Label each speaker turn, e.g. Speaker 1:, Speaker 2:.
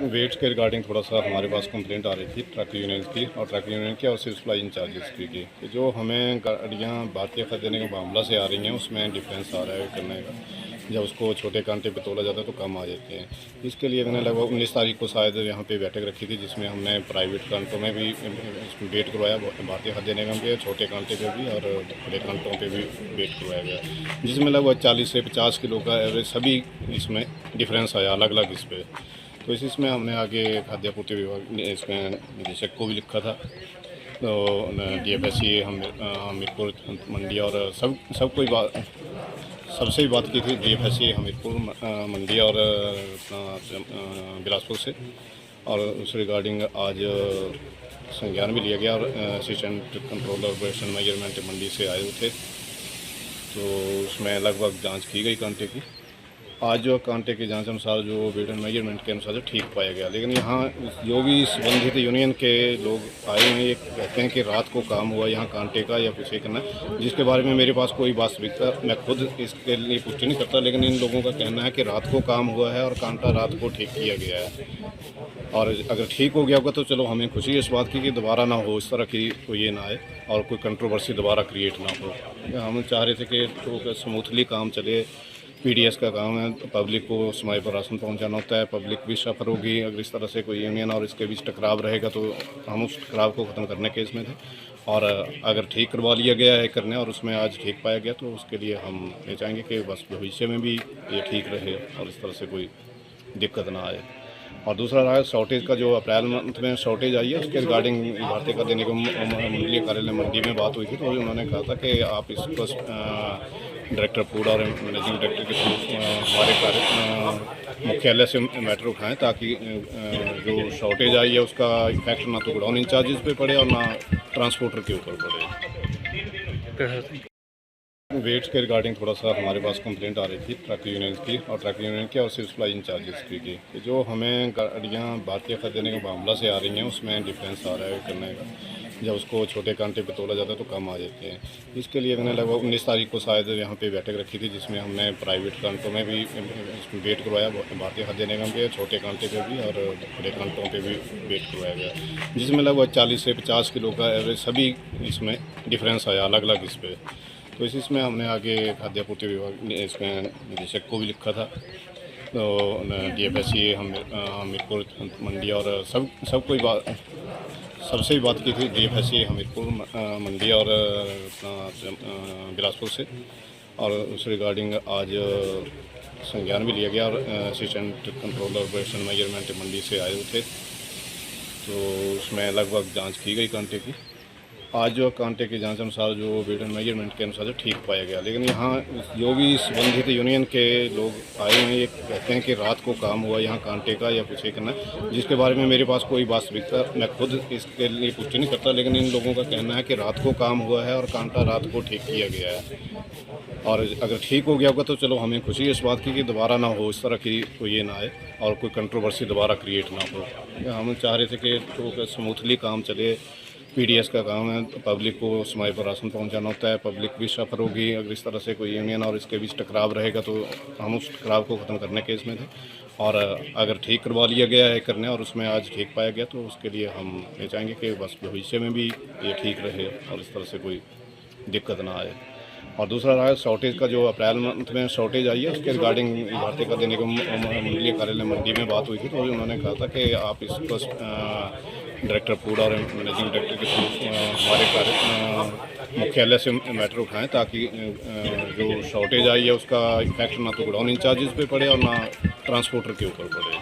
Speaker 1: Weights के regarding थोड़ा सा हमारे पास कंप्लेंट आ रही थी ट्रक यूनियन की और ट्रक यूनियन की और सिविल सप्लाई इंचार्जेस की कि जो हमें गाड़ियाँ भारतीय खत देने का मामला से आ रही हैं उसमें डिफरेंस आ रहा है करने का। जब उसको छोटे कांटे पे तोला जाता है तो कम आ जाते हैं। इसके लिए मैंने लगभग 19 तारीख को शायद यहाँ पे बैठक रखी थी जिसमें हमने प्राइवेट कांटों में भी वेट करवाया, भारतीय खत देने का भी, छोटे कांटे पे भी और बड़े कांटों पे भी वेट करवाया गया, जिसमें लगभग 40 से 50 किलो का एवरेज सभी इसमें डिफरेंस आया अलग अलग इस पर। तो इसमें हमने आगे खाद्य आपूर्ति विभाग ने इसमें निदेशक को भी लिखा था, तो DFSC हमीरपुर मंडी और सब कोई बात सबसे ही बात की थी। DFSC हमीरपुर मंडी और बिलासपुर से, और उस रिगार्डिंग आज संज्ञान भी लिया गया और असिस्टेंट कंट्रोलर ऑपरेशन मेजरमेंट मंडी से आए हुए थे, तो उसमें लगभग जांच की गई कांटे की। आज जो कांटे की जांच अनुसार जो वेट एंड मेजरमेंट के अनुसार जो ठीक पाया गया, लेकिन यहाँ जो भी संबंधित यूनियन के लोग आए हैं ये कहते हैं कि रात को काम हुआ यहाँ कांटे का या कुछ करना, जिसके बारे में मेरे पास कोई वास्तविकता, मैं खुद इसके लिए पुष्टि नहीं करता, लेकिन इन लोगों का कहना है कि रात को काम हुआ है और कांटा रात को ठीक किया गया है। और अगर ठीक हो गया होगा तो चलो हमें खुशी है इस बात की कि दोबारा ना हो, इस तरह की कोई ये ना आए और कोई कंट्रोवर्सी दोबारा क्रिएट ना हो। हम चाह रहे थे कि तो स्मूथली काम चले। PDS का काम है, पब्लिक को समय पर राशन पहुंचाना होता है, पब्लिक भी सफ़र होगी। अगर इस तरह से कोई यूनियन और इसके बीच टकराव रहेगा तो हम उस टकराव को ख़त्म करने के इसमें थे, और अगर ठीक करवा लिया गया है करने और उसमें आज ठीक पाया गया तो उसके लिए हम ये चाहेंगे कि बस भविष्य में भी ये ठीक रहे और इस तरह से कोई दिक्कत ना आए। और दूसरा रहा शॉर्टेज का, जो अप्रैल मंथ में शॉर्टेज आई है उसके रिगार्डिंग भारतीय खत देने को मंडलीय कार्यालय मंडी में बात हुई थी, तो उन्होंने कहा था कि आप इसको डायरेक्टर फूड और मैनेजिंग डायरेक्टर के थ्रू हमारे मुख्यालय से मैटर उठाएं, ताकि जो शॉर्टेज आई है उसका इफेक्ट ना तो गोडाउन इंचार्जेस पे पड़े और ना ट्रांसपोर्टर के ऊपर पड़े। वेट्स के रिगार्डिंग थोड़ा सा हमारे पास कंप्लेंट आ रही थी ट्रक यूनियन की और ट्रक यूनियन की और सिविल सप्लाई इंचार्जेस की कि जो हमें गाड़ियाँ भारतीय खत देने का मामला से आ रही हैं उसमें डिफरेंस आ रहा है करने का। जब उसको छोटे कांटे पे तोला जाता है तो कम आ जाते हैं। इसके लिए मैंने लगभग 19 तारीख को शायद यहाँ पे बैठक रखी थी जिसमें हमने प्राइवेट कांटों में भी वेट करवाया, भारतीय खत देने का भी, छोटे कांटे पे भी और बड़े कांटों पे भी वेट करवाया गया, जिसमें लगभग 40 से 50 किलो का एवरेज सभी इसमें डिफरेंस आया अलग अलग इस पर। तो इसमें हमने आगे खाद्य आपूर्ति विभाग ने इसमें निदेशक को भी लिखा था, तो DFSC हमीरपुर मंडी और सब कोई बात सबसे ही बात की थी। DFSC हमीरपुर मंडी और बिलासपुर से, और उस रिगार्डिंग आज संज्ञान भी लिया गया और असिस्टेंट कंट्रोलर ऑपरेशन मेजरमेंट मंडी से आए हुए थे, तो उसमें लगभग जांच की गई कांटे की। आज जो कांटे की जांच अनुसार जो वेट एंड मेजरमेंट के अनुसार जो ठीक पाया गया, लेकिन यहाँ जो भी संबंधित यूनियन के लोग आए हैं ये कहते हैं कि रात को काम हुआ यहाँ कांटे का या कुछ करना, जिसके बारे में मेरे पास कोई वास्तविकता, मैं खुद इसके लिए पुष्टि नहीं करता, लेकिन इन लोगों का कहना है कि रात को काम हुआ है और कांटा रात को ठीक किया गया है। और अगर ठीक हो गया होगा तो चलो हमें खुशी है इस बात की कि दोबारा ना हो, इस तरह की कोई ये ना आए और कोई कंट्रोवर्सी दोबारा क्रिएट ना हो। हम चाह रहे थे कि तो स्मूथली काम चले। PDS का काम है, पब्लिक को समय पर राशन पहुंचाना होता है, पब्लिक भी सफ़र होगी। अगर इस तरह से कोई यूनियन और इसके बीच टकराव रहेगा तो हम उस टकराव को ख़त्म करने के इसमें थे, और अगर ठीक करवा लिया गया है करने और उसमें आज ठीक पाया गया तो उसके लिए हम ये चाहेंगे कि बस भविष्य में भी ये ठीक रहे और इस तरह से कोई दिक्कत ना आए। और दूसरा रहा शॉर्टेज का, जो अप्रैल मंथ में शॉर्टेज आई है उसके रिगार्डिंग भारतीय खत देने को मंडलीय कार्यालय मंडी में बात हुई थी, तो उन्होंने कहा था कि आप इसको डायरेक्टर फूड और मैनेजिंग डायरेक्टर के थ्रू हमारे मुख्यालय से मैटर उठाएं, ताकि जो शॉर्टेज आई है उसका इफेक्ट ना तो गोडाउन इंचार्जेस पे पड़े और ना ट्रांसपोर्टर के ऊपर पड़े।